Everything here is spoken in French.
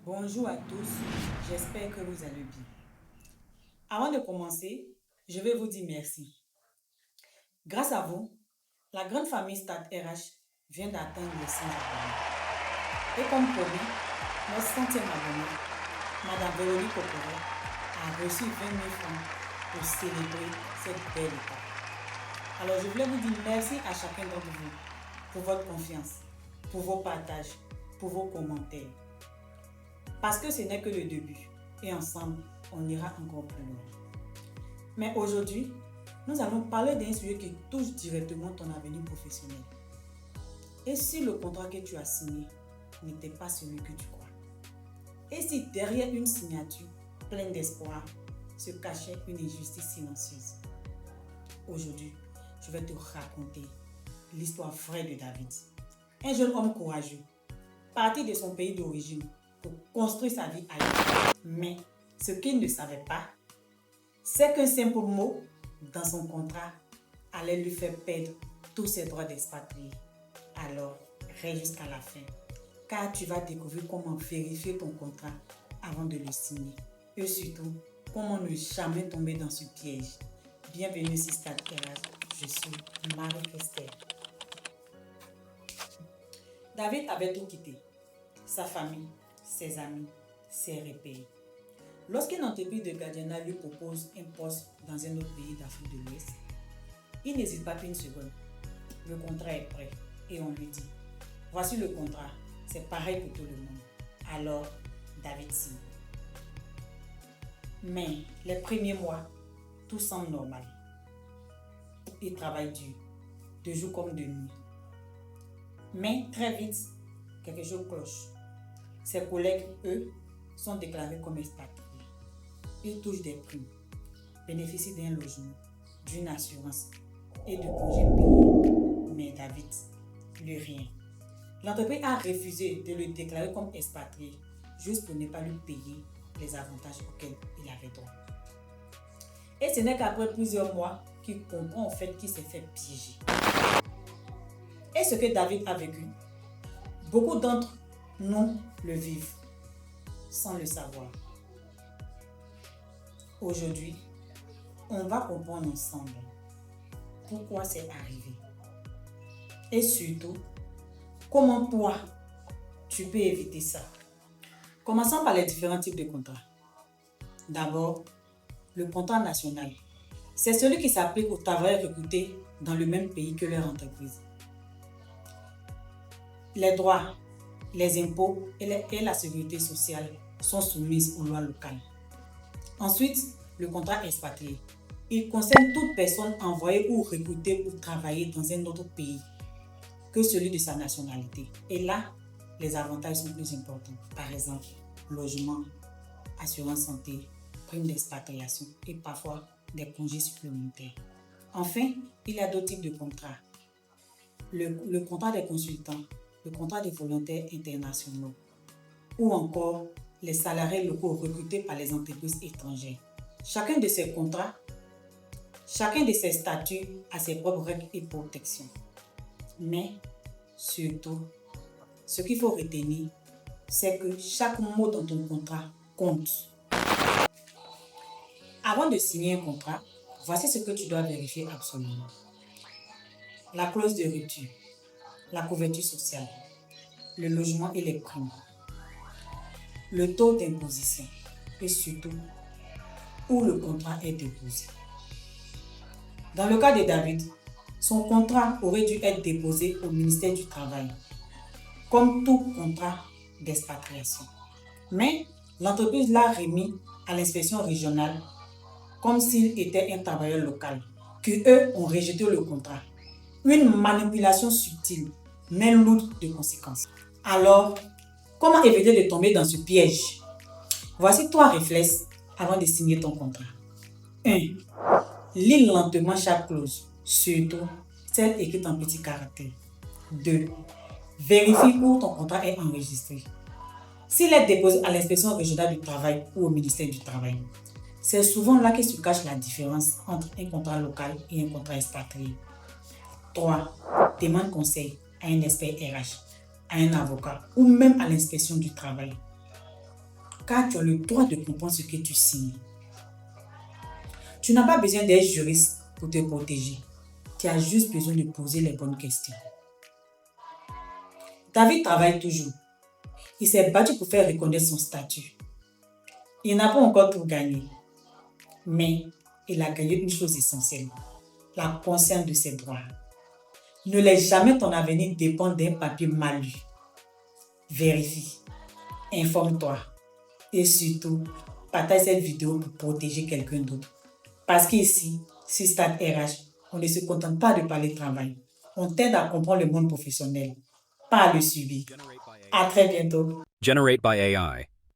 Bonjour à tous, j'espère que vous allez bien. Avant de commencer, je vais vous dire merci. Grâce à vous, la grande famille Stade RH vient d'atteindre les 100 abonnés. Et comme promis, notre 100e abonnée, Madame Véronique Okoré, a reçu 20 000 francs pour célébrer cette belle étape. Alors je voulais vous dire merci à chacun d'entre vous pour votre confiance, pour vos partages, pour vos commentaires. Parce que ce n'est que le début et ensemble, on ira encore plus loin. Mais aujourd'hui, nous allons parler d'un sujet qui touche directement ton avenir professionnel. Et si le contrat que tu as signé n'était pas celui que tu crois? Et si derrière une signature pleine d'espoir se cachait une injustice silencieuse? Aujourd'hui, je vais te raconter l'histoire vraie de David. Un jeune homme courageux, parti de son pays d'origine pour construire sa vie ailleurs. Mais ce qu'il ne savait pas, c'est qu'un simple mot dans son contrat allait lui faire perdre tous ses droits d'expatrié. Alors, reste jusqu'à la fin, car tu vas découvrir comment vérifier ton contrat avant de le signer. Et surtout, comment ne jamais tomber dans ce piège. Bienvenue sur Stade RH, je suis Marie-Christelle. David avait tout quitté, sa famille, ses amis, ses repères. Lorsqu'une entreprise de gardiennage lui propose un poste dans un autre pays d'Afrique de l'Ouest, il n'hésite pas une seconde. Le contrat est prêt et on lui dit « Voici le contrat, c'est pareil pour tout le monde. » Alors, David signe. Mais les premiers mois, tout semble normal. Il travaille dur, de jour comme de nuit. Mais très vite, quelque chose cloche. Ses collègues, eux, sont déclarés comme expatriés. Ils touchent des primes, bénéficient d'un logement, d'une assurance et de congés payés. Mais David, lui rien. L'entreprise a refusé de le déclarer comme expatrié juste pour ne pas lui payer les avantages auxquels il avait droit. Et ce n'est qu'après plusieurs mois qu'il comprend en fait qu'il s'est fait piéger. Et ce que David a vécu, beaucoup d'entre nous le vivent sans le savoir. Aujourd'hui, on va comprendre ensemble pourquoi c'est arrivé. Et surtout, comment toi, tu peux éviter ça. Commençons par les différents types de contrats. D'abord, le contrat national. C'est celui qui s'applique aux travailleurs recrutés dans le même pays que leur entreprise. Les droits, les impôts et la sécurité sociale sont soumis aux lois locales. Ensuite, le contrat expatrié. Il concerne toute personne envoyée ou recrutée pour travailler dans un autre pays que celui de sa nationalité. Et là, les avantages sont plus importants. Par exemple, logement, assurance santé, prime d'expatriation et parfois des congés supplémentaires. Enfin, il y a d'autres types de contrats. Le contrat des consultants, le contrat des volontaires internationaux ou encore les salariés locaux recrutés par les entreprises étrangères. Chacun de ces contrats, chacun de ces statuts a ses propres règles et protections. Mais surtout, ce qu'il faut retenir, c'est que chaque mot dans ton contrat compte. Avant de signer un contrat, voici ce que tu dois vérifier absolument. La clause de rupture, la couverture sociale, le logement et les primes, le taux d'imposition et surtout où le contrat est déposé. Dans le cas de David, son contrat aurait dû être déposé au ministère du Travail, comme tout contrat d'expatriation. Mais l'entreprise l'a remis à l'inspection régionale comme s'il était un travailleur local, qu'eux ont rejeté le contrat. Une manipulation subtile, mais lourde de conséquences. Alors, comment éviter de tomber dans ce piège? Voici 3 réflexes avant de signer ton contrat. 1. Lis lentement chaque clause, surtout celle écrite en petits caractères. 2. Vérifie où ton contrat est enregistré. S'il est déposé à l'inspection régionale du travail ou au ministère du Travail, c'est souvent là que se cache la différence entre un contrat local et un contrat expatrié. 3. Demande conseil à un expert RH, à un avocat ou même à l'inspection du travail. car tu as le droit de comprendre ce que tu signes. Tu n'as pas besoin d'être juriste pour te protéger. Tu as juste besoin de poser les bonnes questions. David travaille toujours. Il s'est battu pour faire reconnaître son statut. Il n'a pas encore tout gagné, mais il a gagné une chose essentielle, la conscience de ses droits. Ne laisse jamais ton avenir dépendre d'un papier mal lu. Vérifie, informe-toi et surtout, partage cette vidéo pour protéger quelqu'un d'autre. Parce qu'ici, sur Start RH, on ne se contente pas de parler de travail. On t'aide à comprendre le monde professionnel, pas à le subir. À très bientôt. Generate by AI.